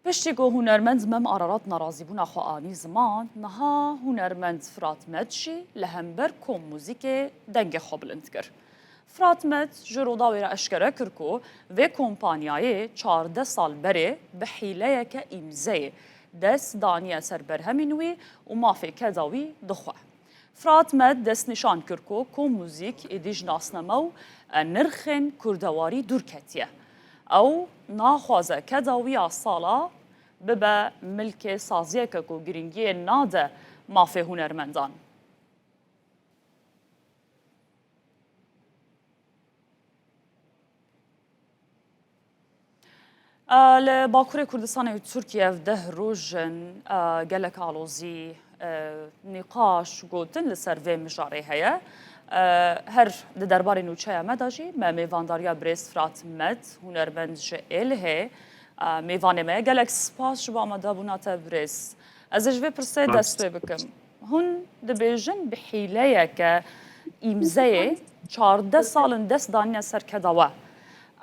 پشتێکۆ هوەرمەند مەم ئارەڕات ناڕازیبوونا خۆئانی زمان نەها هوەرمەند فراتمەدشی لە هەمبەر کۆموزیکێ دەنگێ خۆ بلند کرد. فراتمەد ji ڕۆداوێرە ئەشکەرە کرد و vê kompaniyayê 14 sal berê bi hîleyeke îmzeyê dest daniye ser berhemên wî û mafê keda wî dixwe. Fratmed destnîşan kir ku komûzîk êdî ji nasneme û nirxên kurdewarî dûr ketiye. Ew naxwaze keda wî ya sala bibe milkê saziyeke ku giringiyê nade mafê hunermendan. Li Bakurê Kurdistanê û Tirkiye ev 10 rojên gelek alozî nîqaş gotin li ser vê mijarê heye. Her di derbarê nûçeya me de jî me mêvandariya Birêz Fratmed hunermend ji Êlihê mêvanê me gelek spas ji bo amadebûna te Birêz. Ez ê ji vê pirsê dest pê bikim. Hûn dibêjin bi hîleyeke îmzeyê 14 salin dest danîne ser keda we.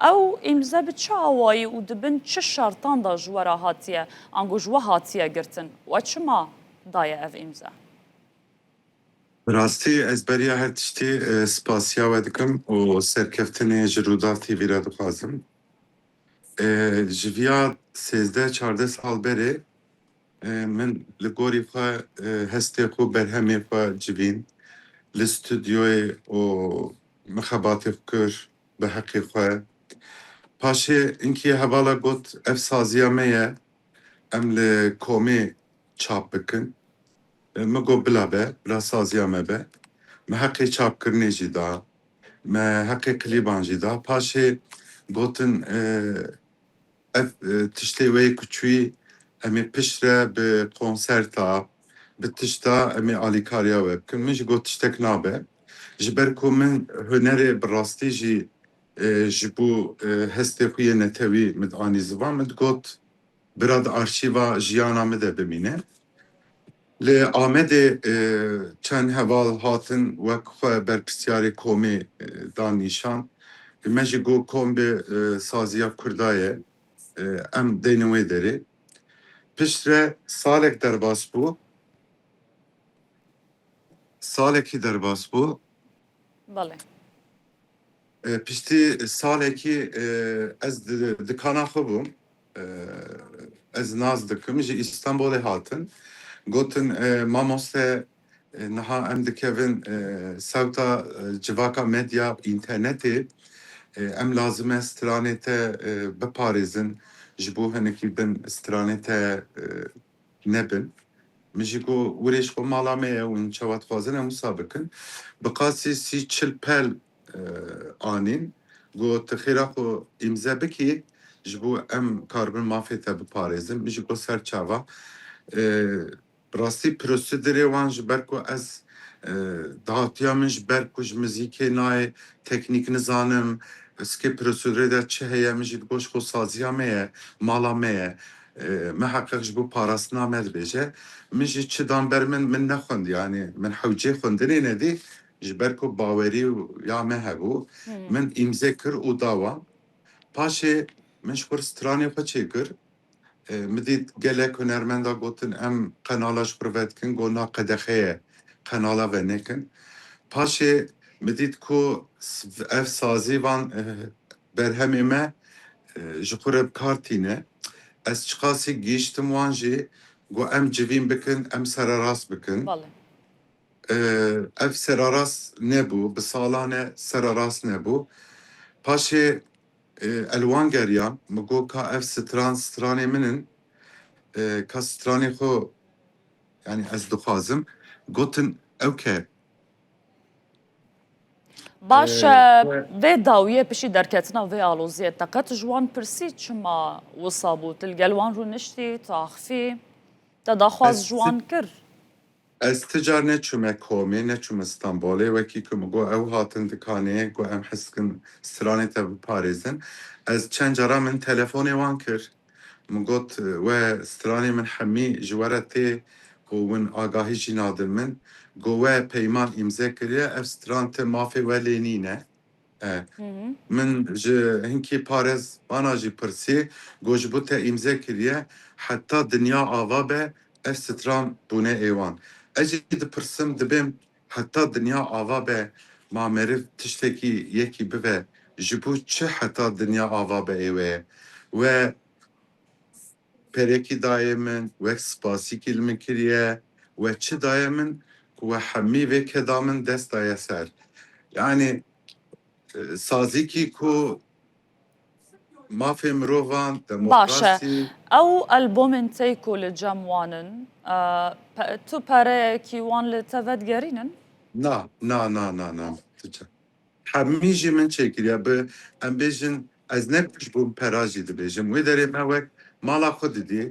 Ew îmze bi çi awayî û dibin çi şertan da ji we re hatiye ango ji we hatiye girtin we çima daye ev îmze? Rastî ez beriya her tiştî spasiya we dikim û serkeftinê ji Rûdar TV re dixwazim. Ji vêya 13-14 sal berê min li gorî xwe hestê xwe berhemê xwe civîn li stûdyoyê û mixebatê xwe kir bi heqê xwe. Paşê inkî hevala got ev saziya me ye em li komê çap bikin. Me got bila be, bila saziya me be. Me heqê çapkirinê jî da, me heqê klîban jî da. Paşê gotin ev tiştê wê küçûyî em ê pişt re bi konserta, bi tişta em ê alîkariya we bikin. Min jî got tiştek nabe. Ji ber ku min hunerê bi rastî jî ji bo hestê xwe yê netewî min anî zivan, min got bira di arşîva jiyana me de bimîne. Li Amedê çend heval hatin wek xwe berpirsiyarê komê dan nîşan. Me jî got kombê saziya Kurda ye em deynin wê derê. Pişt re salek derbas bû. Salekî derbas bû. Belê. Piştî salekî ez dikana xwe bûm. Ez naz dikim ji İstanbolê hatin. Gotin mamoste niha em dikevin sewta civaka medya internetê em lazim e stranê te biparêzin ji bo hinekî bin stranê te nebin. Min jî got wêrê ji xwe mala me ye û hûn çawa dixwazin em wisa bikin. Bi qasî 30-40 pel anîn got tu xêra xwe îmze bikî ji bo em karibin mafê te biparêzin. Min jî got ser çawa. Rastî prosedürê wan ji ber ku ez dahatiya min ji ber ku ji mizîkê nayê teknîk nizanim, skê prosedürê de çi heye, min jî got ji xwe saziya me ye, mala me ye. Me heqeq ji bo parastina me dibêje. Min jî çidan ber min nexwend yanî min hewcê xwendinê nedî ji ber ku bawerî ya me hebû. Min îmze kir û dawa. Paşê min ji xwe stranê xwe çêkir. Mi dît gelek hunermenda gotin em qenala ji xwe ve dikin, got na qedexeye qenala ve nekin. Paşê mi dît ku ev sazî van berhemê me ji xwe re bi kar tîne. Ez çiqasî gîştim wan jî got em civîn bikin, em sererast bikin. Belê. Ev sererast nebû, bi salan e sererast nebû. Paşê elwan geriyan, mi got ka ev stranê min in, ka stranê xwe yani ez dixwazim, gotin ewke. Baş vê dawiyê piştî derketina vê aloziyê te qet ji wan pirsî çima wisa bû til gel wan rûniştî tu axivî te daxwaz ji wan kir? Ez ti car neçûme komê, neçûme Stenbolê, wekî ku mi got ew hatin dikanê, got em hes dikin stranê te biparêzin. Ez çend cara min telefonê wan kir. Mi got we stranê min hemî ji we re tê û win agahî jî nadin min. Got we peyman îmze kiriye, ev stran te mafê we lê nîne. اه. من هنكي بارز انا جي برسي جوجبوتا امزا كريا حتى دنيا آوابه استرام بونه ايوان اجي برسم دبم حتى دنيا آوابه ما مرف تشتكي يكي ببه جبو چه حتى دنيا آوابه ايوه و پرکی دایمن و سپاسی کلمه کریه و چه دایمن و حمی و کدامن دست دای سر yani سازی کی کو مافی مروان باشە دموکراسی ئەو ئەلبۆمن تەیکۆ لە جەموانن تو پارەیەکی وان لە تەڤەت گەرینن نه همیجی من چکریه به ام بیجن از نپش بوم پراجی دی بیجم وی داره موک مالا خود دی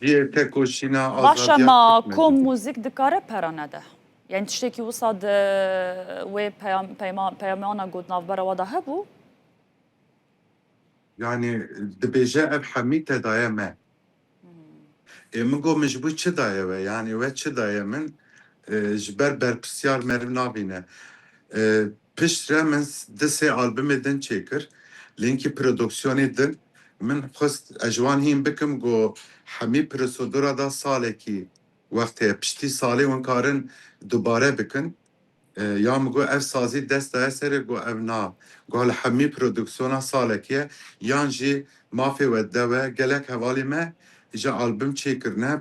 دیه تکوشینا باشە آزادیا ما تکمدی کۆم دی موزیک دکارە پەرە نەدە یعنی تشتێکی وسا وێ پەیامانە گوت ناوبەرەوەدا هەبوو yani dibêje ev hemî te daye me min got min ji bo çi daye we yani we çi daye min ji ber berpirsiyar meriv nabîne pişt re min di sê albümê din çêkir lênkî prodüksiyonê din min xwest ez ji wan hîn bikim got hemî prosedura da salekî wextê piştî salê hûn karin dubare bikin ya min got ev sazî dest daye serê got ev na got li hemî prodüksiyona salekî ye yan jî mafê we de we gelek hevalî me ji albüm çêkirine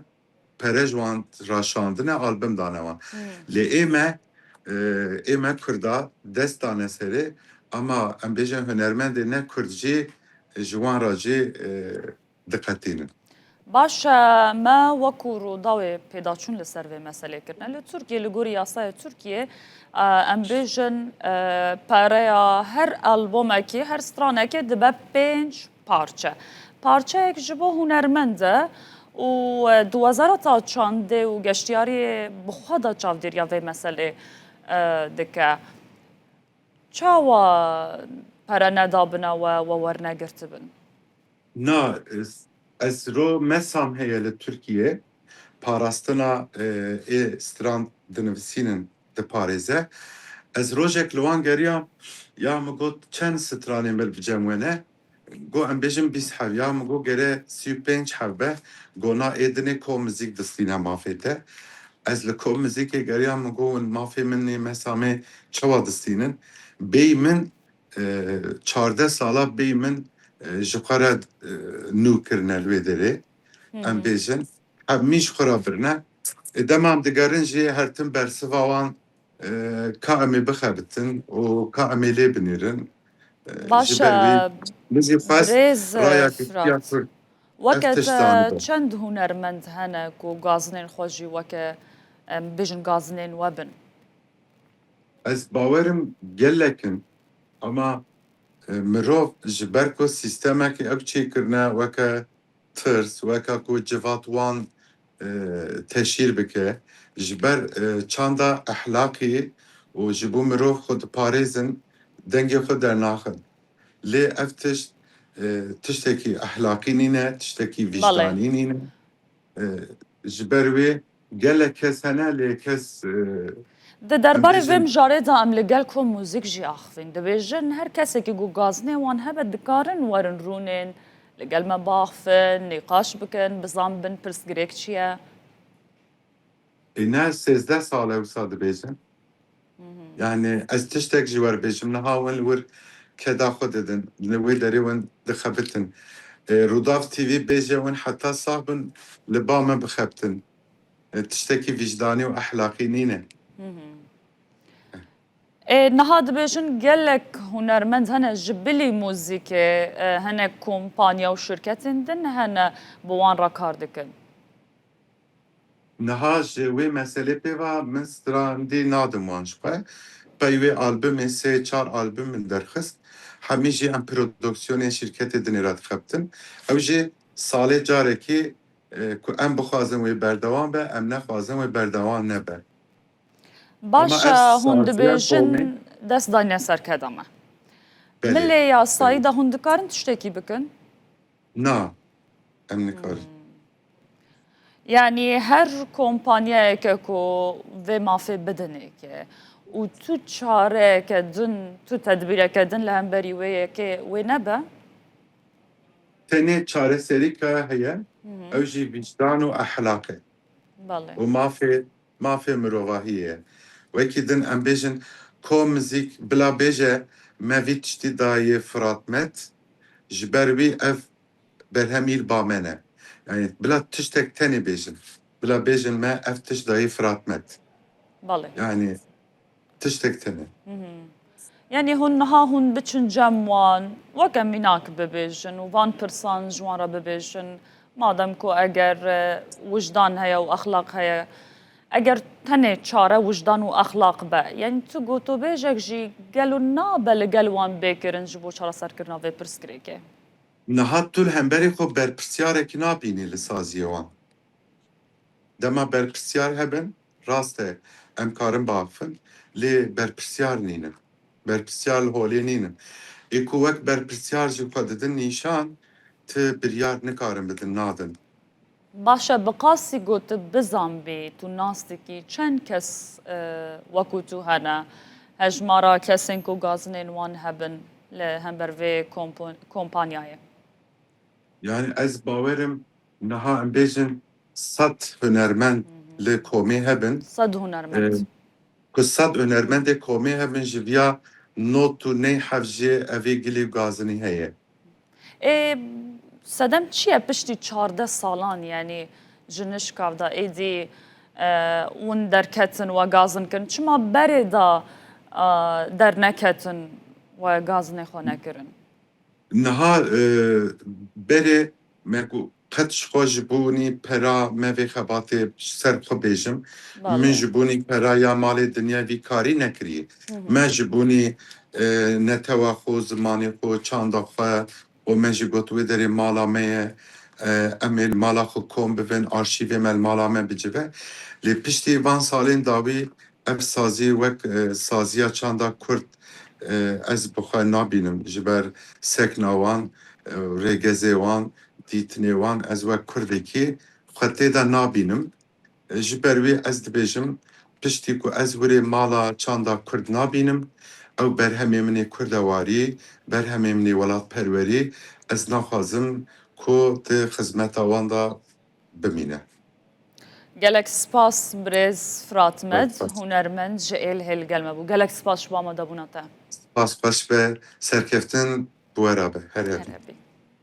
pere ji wan raşandine albüm dane wan lê ême Kurda dest dane serê ama em bêjin hunermendê ne Kurd jî ji wan re jî diqetînin. باشە مە وەکو ڕووداوێ پێداچوون لەسەر vê meselêkirine li Tirkiye li gorî yasaya Tirkiye em bêjin pareya her albomekê her stranekê dibe 5 parçe. Parçeyek ji bo hunermend e û di wezareta çandê û geştiyariyê bixwe da çavdêriya vê meselê dike. Çawa pere nedabine we wernegirtibin? Na ez ro mesam heye li Tirkiye parastina strand dinivîsînin diparêze ez rojek li wan geriyam ya min got çend stranên bil bicem wene got em bêjin 20 hev ya min got gere 35 hev be got na êdinê ko mizîk distîne mafê te ez li ko mizîkê geriyam min got mafê min nê mesamê çawa distînin bêyî min 14 sala bêyî min ji xwe re nû kirine li wê derê em bêjin hemî ji xwe re birine demam digerin jî her tim bersiva wan ka em ê bixebitin û ka em ê lê binêrin ji ber wê باشە bizî xwest برێز raya فرات Kurd ev وەکە tiştanî be. چەند هوەرمەند هەنە و گازنێن خۆشی وەکە بژن گازنێن وەبن Ez bawerim gelekin ama mirov ji ber ku sîstemekê ew çêkirine weke tirs weke ku civat wan teşhîr bike ji ber çanda ehlaqî û ji bo mirov xwe diparêzin dengê xwe dernaxin lê ev tişt tiştekî ehlaqî nîne tiştekî بەڵێ vicdanî nîne ji ber wê gelek kes hene lê kes di em derbarê vê bêjin mijarê de em li gel ku mûzik jî axivîn dibêjin her kesekî ku gaznê wan hebe dikarin werin rûnên li gel me baxfin nîqaş bikin bizanbin pirsgirêk çi ye ne 13 sal wisa dibêjin yani ez tiştek jî werbêjim niha win li wir keda xwe didin li wê derê win dixebitin Rûdav TV bêje win heta sah bin li ba me bixebitin tiştekî vicdanî û ehlaqî nîne niha dibêjin gelek hunermend hene ji bilî mûzîkê hinek kompanya û şirketên din hene bi wan re kar dikin niha ji wê meselê pêva min strandî nadim wan ji xwe pey wê albümê sê çar albüm min derxist hemî jî em prodüksiyonên şirketê dinê re dixebitin ew jî salê carekî ku em bixwazin wê berdewam be em nexwazin wê berdewam nebe ama ev باشە hûn saziya dibêjin komê dest dane serkedeme belê milê yasayî belê de hûn dikarin tiştekî bikin na em nikarin yani her kompanyayeke ku vê mafê bidinêke و تو çarekedin, tu tedbîrekedin li hemberî wê yekê wê nebe? tenê çareserîka heye ew jî vicdan û ehlaqê Belê. û mafê mirovahiyê ye. Wekî din em bêjin ko mizîk bila bêje me vî tiştî daye firatmet ji ber wî ev berhemîr ba me ne. Yani bila tiştek tenê bêjin. Bila bêjin me ev tişt daye firatmet. Belê. Yani tiştek tenê. Yani hûn niha hûn biçin cem wan weke mînak bibêjin û van pirsan ji wan re bibêjin madem ku eger wijdan heye û exlaq heye eger tenê çare wijdan û exlaq be yani tu gotûbêjek jî gelo nabe li gel wan bêkirin ji bo çareserkirina vê pirsgirêkê. Niha tu li hemberî xwe berpirsyarek nabînî li saziyê wan. Dema berpirsyar hebin, rast e em karin biafin, lê berpirsyar nînin. Berpirsyar li holê nînin. Ê ku wek berpirsyar jî xwe didin nîşan, ti biryar nikarin bidin nadin. Başa bi qasî got bizanbî tu nastikî çend kes wekû tu hene hejmara kesên ku gazinên wan hebin li hember vê kompanyayê. Yani ez bawerim niha em bêjin 100 hunermend li komê hebin. Sed hunermend. Ku 100 hunermendê komê hebin ji vêya not û ney hevjê evê gilê gazinî heye. Sedem çi ye piştî 14 salan yani ji nişkav da êdî ûn derketin we gazin kirin çima berê da derneketin we gazinê xwe nekirin. Niha berê me ku qet ji xwe ji bonî pera me vê xebatê ser xwe bêjim. Min ji bonî peraya malê dinya vî karî nekiriye. Me ji bonî netewa xwe, zimanê xwe, çanda xwe û me jî got wê derê mala me ye em ê mala xwe kom bivin, arşîvê me li mala me bicive. Lê piştî van salên dawî ev sazî wek saziya çanda Kurd ez bi xwe nabînim ji ber sekna wan, rêgezê wan, dîtinê wan ez wek Kurdekî xwe tê de nabînim. Ji ber wê ez dibêjim piştî ku ez wirê mala çanda Kurd nabînim ew berhemê min ê kurdewarî, berhemê min ê welatperwerî ez naxwazim ku ti xizmeta wan da bimîne. Gelek spas birêz Firatmed Spas hunermend ji êlihê li gel me bû. Gelek spas ji wame dabûna te. xweş be serkeftin bi we re be. Herê Herêbî.